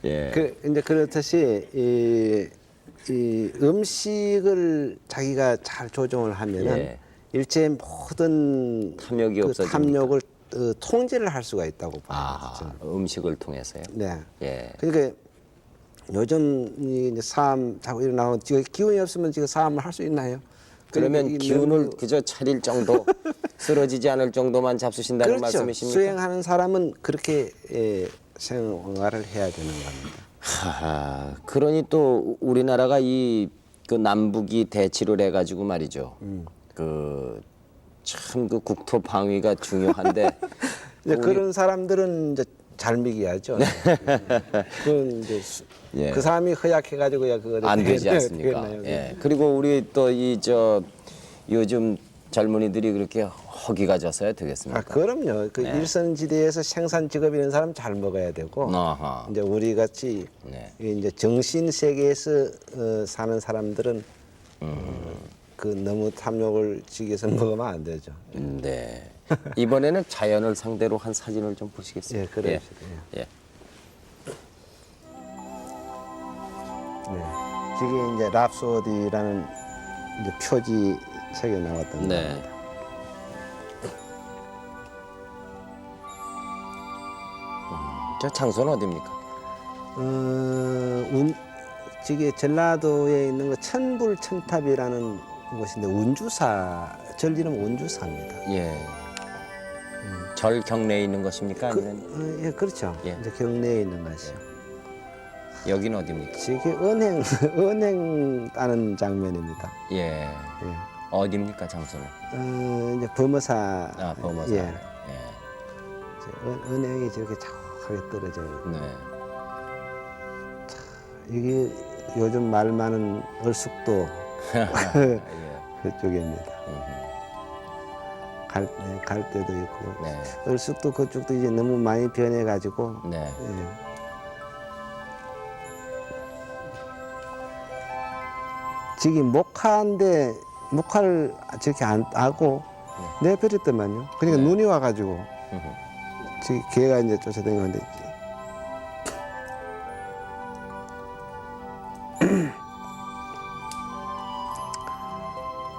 예. 이제 그렇듯이 이 음식을 자기가 잘 조정을 하면은 예. 일체 모든 탐욕이 없어집니까? 탐욕을 통제를 할 수가 있다고 봐요. 아 음식을 통해서요. 네. 예. 그러니까 요즘 이제 싸움 자꾸 일어나고 지금 기운이 없으면 지금 싸움을 할 수 있나요? 그러면 그러니까 이 기운을 그저 차릴 정도, 쓰러지지 않을 정도만 잡수신다는 그렇죠. 말씀이십니까? 수행하는 사람은 그렇게 생활을 해야 되는 겁니다. 하하, 그러니 또 우리나라가 그 남북이 대치를 해가지고 말이죠. 그 참 그 국토 방위가 중요한데 이제 그런 사람들은 이제 잘 먹여야죠. 그건 이제 예. 그 사람이 허약해가지고 안 되지 않습니까? 예. 그리고 우리 또 요즘 젊은이들이 그렇게 허기가 져서야 되겠습니까? 그럼요. 그 네. 일선지대에서 생산 직업 있는 사람 잘 먹어야 되고 아하. 이제 우리 같이 네. 이제 정신 세계에서 사는 사람들은 그 너무 탐욕을 지겨서 먹으면 안 되죠. 네. 이번에는 자연을 상대로 한 사진을 좀 보시겠습니다. 예, 그럽시다. 예. 네. 저게 이제 랍소디라는 이제 표지 책에 나왔던 네. 겁니다. 저 장소는 어디입니까? 저게 전라도에 있는 거 천불천탑이라는 곳인데 운주사, 절 이름 운주사입니다. 예. 절 경내에 있는 것입니까? 아니면 예, 그렇죠. 예. 이제 경내에 있는 것이요. 여기는 어디입니까? 저게 은행 따는 장면입니다. 예. 예. 어디입니까 장소는? 이제 범어사. 아, 범어사. 예. 예. 은행이 저렇게 자욱하게 떨어져요. 네. 이게 요즘 말 많은 얼숙도 예. 그쪽입니다. 갈 때도 있고. 네. 얼숙도 그쪽도 이제 너무 많이 변해가지고. 네. 예. 저기 목화인데 목화를 저렇게 안 따고 내버렸더만요. 그러니까 눈이 와가지고 저기 개가 이제 쫓아다니는데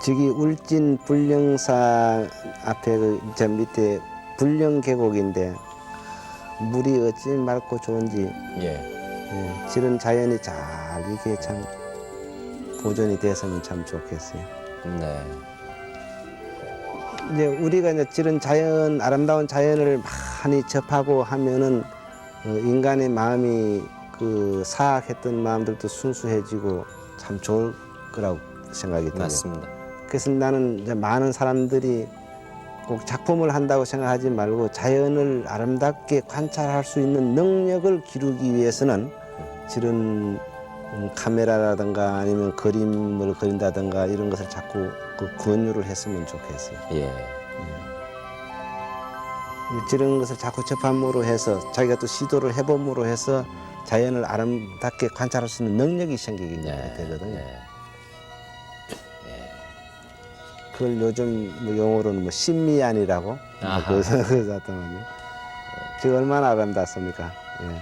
저기 울진 불령사 앞에 그 저 밑에 불령 계곡인데 물이 어찌 맑고 좋은지 예. 저런 자연이 잘 이게 참 보존이 됐으면 참 좋겠어요. 네. 이제 우리가 이제 저런 자연 아름다운 자연을 많이 접하고 하면은 인간의 마음이 그 사악했던 마음들도 순수해지고 참 좋을 거라고 생각이 들어요. 맞습니다. 그래서 나는 이제 많은 사람들이 꼭 작품을 한다고 생각하지 말고 자연을 아름답게 관찰할 수 있는 능력을 기르기 위해서는 저런 카메라라든가 아니면 그림을 그린다든가 이런 것을 자꾸 그 권유를 했으면 좋겠어요. 예. 저런 것을 자꾸 접함으로 해서 자기가 또 시도를 해봄으로 해서 자연을 아름답게 관찰할 수 있는 능력이 생기게 네. 되거든요. 네. 그걸 요즘 뭐 용어로는 뭐 신미안이라고 그러더만요. 지금 얼마나 아름답습니까? 예.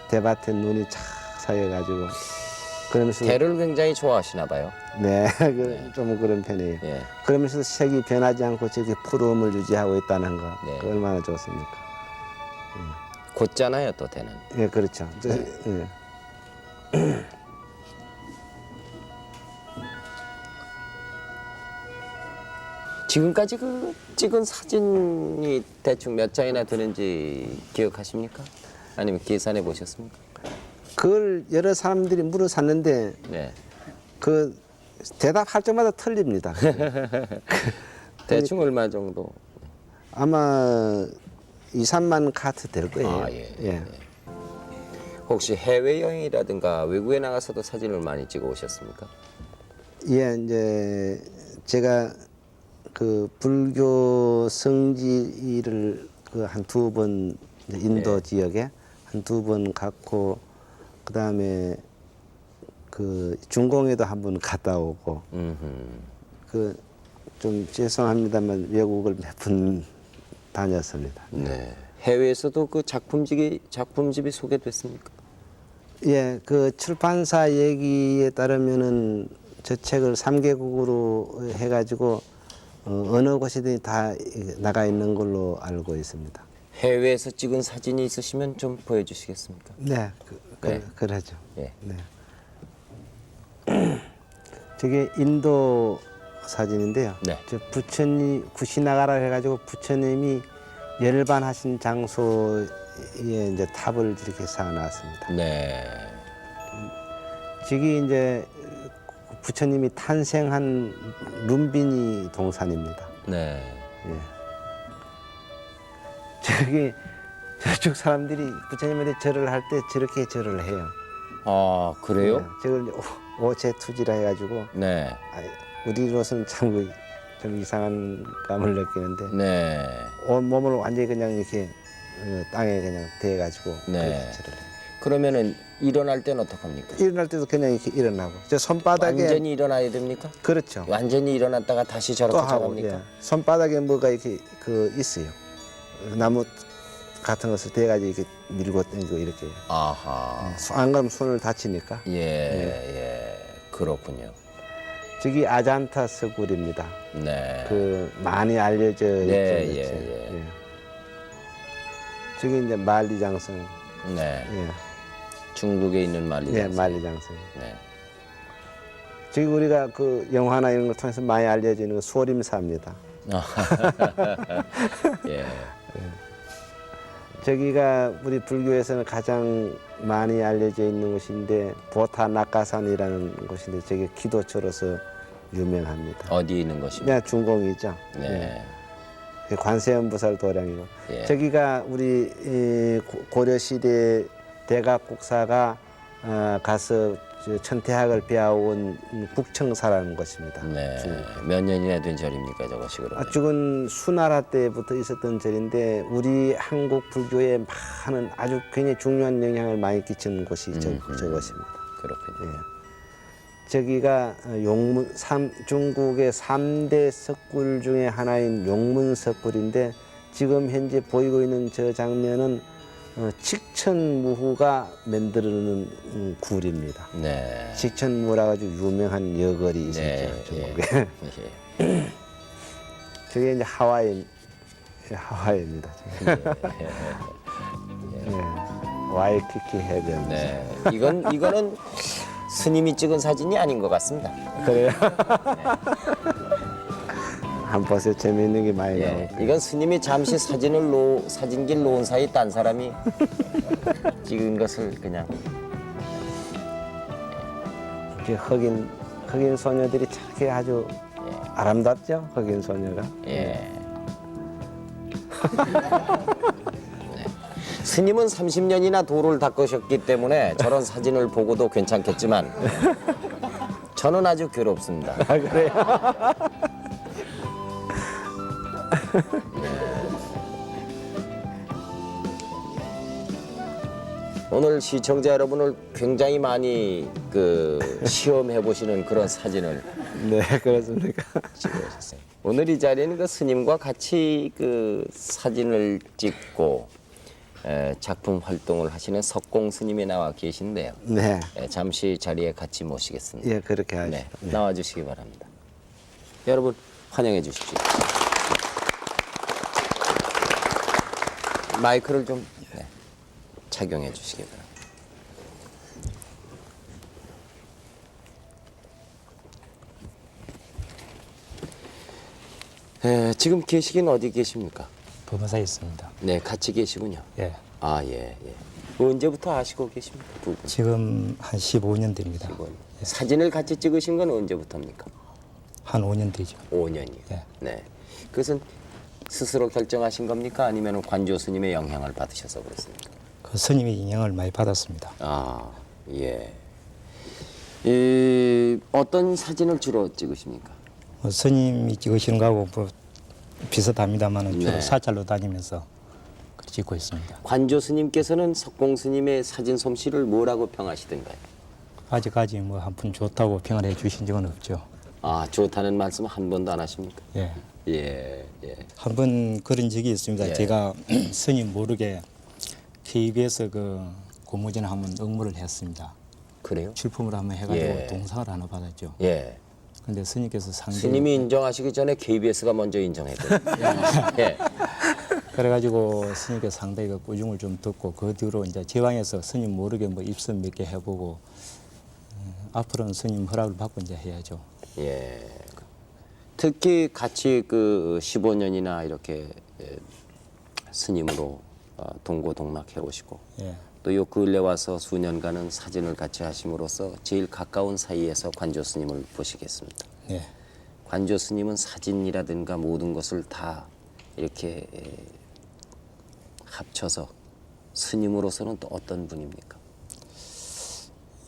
대밭에 눈이 착 쌓여가지고 그러면서 대를 굉장히 좋아하시나 봐요. 네, 좀 그런 편이에요. 예. 그러면서 색이 변하지 않고 저렇게 푸름을 유지하고 있다는 거 네. 그 얼마나 좋습니까? 곧잖아요 또 대는. 예, 그렇죠. 예. 지금까지 그 찍은 사진이 대충 몇 장이나 되는지 기억하십니까? 아니면 계산해 보셨습니까? 그걸 여러 사람들이 물어봤는데 네. 그 대답할 때마다 틀립니다. 대충 얼마 정도? 아마 2, 3만 카트 될 거예요. 아, 예. 혹시 해외 여행이라든가 외국에 나가서도 사진을 많이 찍어 오셨습니까? 예, 이제 제가 그 불교 성지를 그 한 두 번 인도 지역에 한 두 번 갔고 그다음에 그 중공에도 한 번 갔다 오고 그 좀 죄송합니다만 외국을 몇 번 다녔습니다. 네. 해외에서도 그 작품집이 소개됐습니까? 예, 그 출판사 얘기에 따르면은 저 책을 3개국으로 해가지고 어느 곳이든 다 나가 있는 걸로 알고 있습니다. 해외에서 찍은 사진이 있으시면 좀 보여주시겠습니까? 네, 네. 그러죠. 예. 네. 저게 인도 사진인데요. 네. 저 부처님 구시나가라 해가지고 부처님이 열반하신 장소에 이제 탑을 이렇게 쌓아놨습니다. 네. 저기 이제 부처님이 탄생한 룸비니 동산입니다. 네. 예. 저기 저쪽 사람들이 부처님한테 절을 할 때 저렇게 절을 해요. 아, 그래요? 저걸 이제 오체 투지라 해가지고 네. 우리로서는 참 좀 이상한 감을 느끼는데 네. 온 몸을 완전히 그냥 이렇게 땅에 그냥 대가지고 네. 그렇게 절을 해요. 그러면은 일어날 때는 어떡합니까? 일어날 때도 그냥 이렇게 일어나고 저 손바닥에 완전히 일어나야 됩니까? 그렇죠. 완전히 일어났다가 다시 또 저렇게 하고 자랍니까? 예. 손바닥에 뭐가 이렇게 있어요. 나무 같은 것을 대가지고 이렇게 밀고 당기고 이렇게 해요. 아하. 안 그러면 손을 다치니까. 예, 예. 그렇군요. 저기 아잔타스 굴입니다. 네. 그 많이 알려져 네, 있죠. 예. 저기 이제 만리장성. 네. 예. 중국에 있는 말리. 예, 만리장성. 네. 저기 우리가 그 영화나 이런 걸 통해서 많이 알려지는 거 수오림사입니다. 예. 저기가 우리 불교에서는 가장 많이 알려져 있는 곳인데 보타 낙가산이라는 곳인데 저게 기도처로서 유명합니다. 어디 있는 것입니까? 그냥 중공이죠. 네. 예. 관세음보살 도량이고 예. 저기가 우리 고려 시대 대각국사가 가서 저 천태학을 배워온 국청사라는 곳입니다. 네. 몇 년이나 된 절입니까, 저것이 그러면? 죽은 수나라 때부터 있었던 절인데 우리 한국 불교에 많은 아주 굉장히 중요한 영향을 많이 끼치는 곳이 저것입니다. 그렇군요. 예. 저기가 중국의 3대 석굴 중에 하나인 용문석굴인데 지금 현재 보이고 있는 저 장면은 칙천무후가 만들어놓은 굴입니다. 네. 칙천무라 가지고 유명한 여걸이 있었죠. 네. 중국에. 예. 저게 이제 하와이입니다. 예. 와이키키 해변. 네. 이거는 스님이 찍은 사진이 아닌 것 같습니다. 그래요? 한 보세요. 재미있는 게 많이 예. 나오고. 이건 스님이 잠시 사진길 놓은 사이 딴 사람이 찍은 것을 그냥. 이렇게 흑인 소녀들이 저렇게 아주 아름답죠? 흑인 소녀가. 예. 네. 스님은 30년이나 도를 닦으셨기 때문에 저런 사진을 보고도 괜찮겠지만 저는 아주 괴롭습니다. 아, 그래요? 오늘 시청자 여러분을 굉장히 많이 시험해 보시는 그런 사진을 네, 그렇습니까? 찍으셨어요. 오늘 이 자리에는 그 스님과 같이 사진을 찍고 작품 활동을 하시는 석공 스님이 나와 계신데요. 네. 잠시 자리에 같이 모시겠습니다. 예, 그렇게 하죠. 네, 나와 주시기 바랍니다. 여러분 환영해 주십시오. 마이크를 좀 착용해 주시기 바랍니다. 지금 계시긴 어디 계십니까? 법원사에 있습니다. 네, 같이 계시군요. 예. 아, 예. 언제부터 아시고 계십니까? 두 분. 지금 한 15년 됩니다. 사진을 같이 찍으신 건 언제부터입니까? 한 5년 되죠. 5년이요. 예. 네. 그것은 스스로 결정하신 겁니까? 아니면 관조 스님의 영향을 받으셔서 그렇습니까? 그 스님의 인형을 많이 받았습니다. 아, 예. 어떤 사진을 주로 찍으십니까? 스님이 찍으시는 거하고 뭐 비슷합니다만 주로 네. 사찰로 다니면서 그렇게 찍고 있습니다. 관조 스님께서는 석공 스님의 사진 솜씨를 뭐라고 평하시던가요? 아직까지 뭐 한 푼 좋다고 평을 해 주신 적은 없죠. 아, 좋다는 말씀 한 번도 안 하십니까? 예. 예. 한 번 그런 적이 있습니다. 예. 제가 스님 모르게 KBS 고무진 한번 응모를 했습니다. 그래요? 출품을 한번 해가지고 예. 동상을 하나 받았죠. 예. 근데 스님께서 상당히 스님이 인정하시기 전에 KBS가 먼저 인정했거든요. 예. 그래가지고 스님께서 상당히 그 꾸중을 좀 듣고 그 뒤로 이제 지방에서 스님 모르게 뭐 입선 몇 개 해보고 앞으로는 스님 허락을 받고 이제 해야죠. 예. 특히 같이 15년이나 이렇게 스님으로 동고동락해 오시고 예. 또 요 근래 와서 수년간은 사진을 같이 하심으로써 제일 가까운 사이에서 관조 스님을 보시겠습니다. 예. 관조 스님은 사진이라든가 모든 것을 다 이렇게 합쳐서 스님으로서는 또 어떤 분입니까?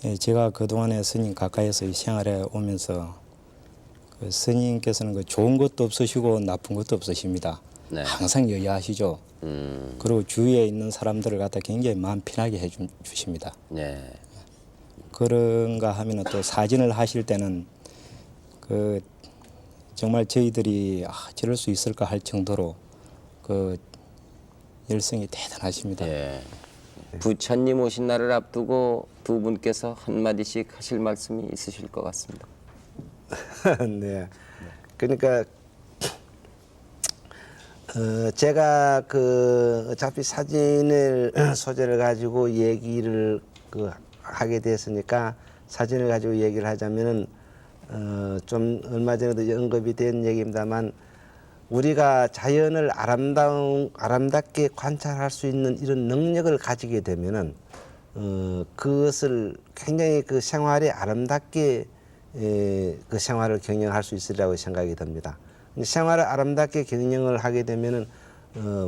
예, 제가 그동안에 스님 가까이서 이 생활해 오면서 그 스님께서는 그 좋은 것도 없으시고 나쁜 것도 없으십니다. 네. 항상 여야하시죠. 그리고 주위에 있는 사람들을 갖다 굉장히 마음 편하게 주십니다. 네. 그런가 하면은 또 사진을 하실 때는 그 정말 저희들이 저럴 수 있을까 할 정도로 그 열성이 대단하십니다. 예. 부처님 오신 날을 앞두고 두 분께서 한마디씩 하실 말씀이 있으실 것 같습니다. 네. 그러니까 제가 그 어차피 사진을 소재를 가지고 얘기를 하게 됐으니까 사진을 가지고 얘기를 하자면은 좀 얼마 전에도 언급이 된 얘기입니다만 우리가 자연을 아름답게 관찰할 수 있는 이런 능력을 가지게 되면은 그것을 굉장히 그 생활에 아름답게 그 생활을 경영할 수 있으리라고 생각이 듭니다. 생활을 아름답게 경영을 하게 되면은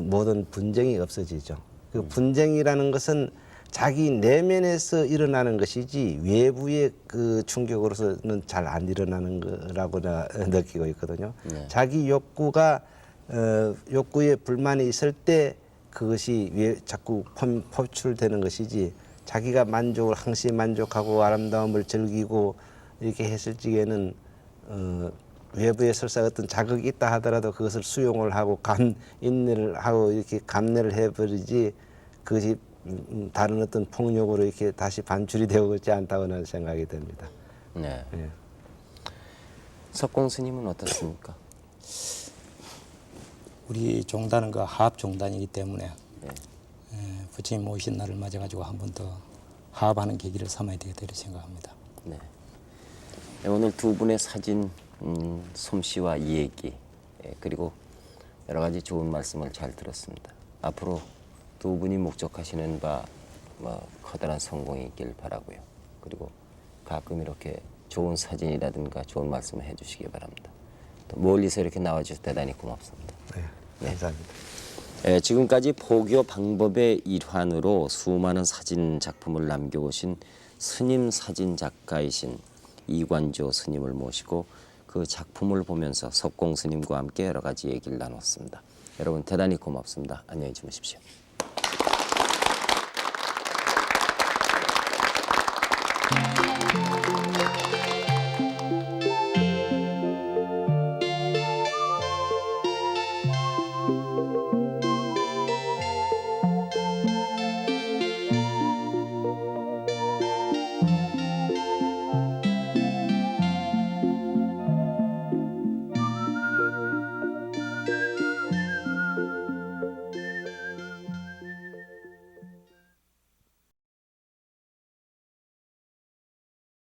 모든 분쟁이 없어지죠. 그 분쟁이라는 것은 자기 내면에서 일어나는 것이지 외부의 그 충격으로서는 잘 안 일어나는 거라고 느끼고 있거든요. 네. 자기 욕구에 불만이 있을 때 그것이 자꾸 포출되는 것이지 자기가 항시 만족하고 아름다움을 즐기고 이렇게 했을 적에는 외부에 설사 어떤 자극이 있다 하더라도 그것을 수용을 하고 인내를 하고 이렇게 감내를 해버리지 그것이 다른 어떤 폭력으로 이렇게 다시 반출이 되고 있지 않다고는 생각이 듭니다. 네. 예. 석공 스님은 어떻습니까? 우리 종단은 그 하합 종단이기 때문에 네. 부처님 오신 날을 맞아가지고 한 번 더 하합하는 계기를 삼아야 되겠다 생각합니다. 네. 네, 오늘 두 분의 사진 솜씨와 이야기 그리고 여러 가지 좋은 말씀을 잘 들었습니다. 앞으로 두 분이 목적하시는 바 커다란 성공이 있길 바라고요. 그리고 가끔 이렇게 좋은 사진이라든가 좋은 말씀을 해주시기 바랍니다. 또 멀리서 이렇게 나와주셔서 대단히 고맙습니다. 네, 감사합니다. 지금까지 포교 방법의 일환으로 수많은 사진 작품을 남겨오신 스님 사진 작가이신 이관조 스님을 모시고 그 작품을 보면서 석공 스님과 함께 여러 가지 얘기를 나눴습니다. 여러분 대단히 고맙습니다. 안녕히 주무십시오.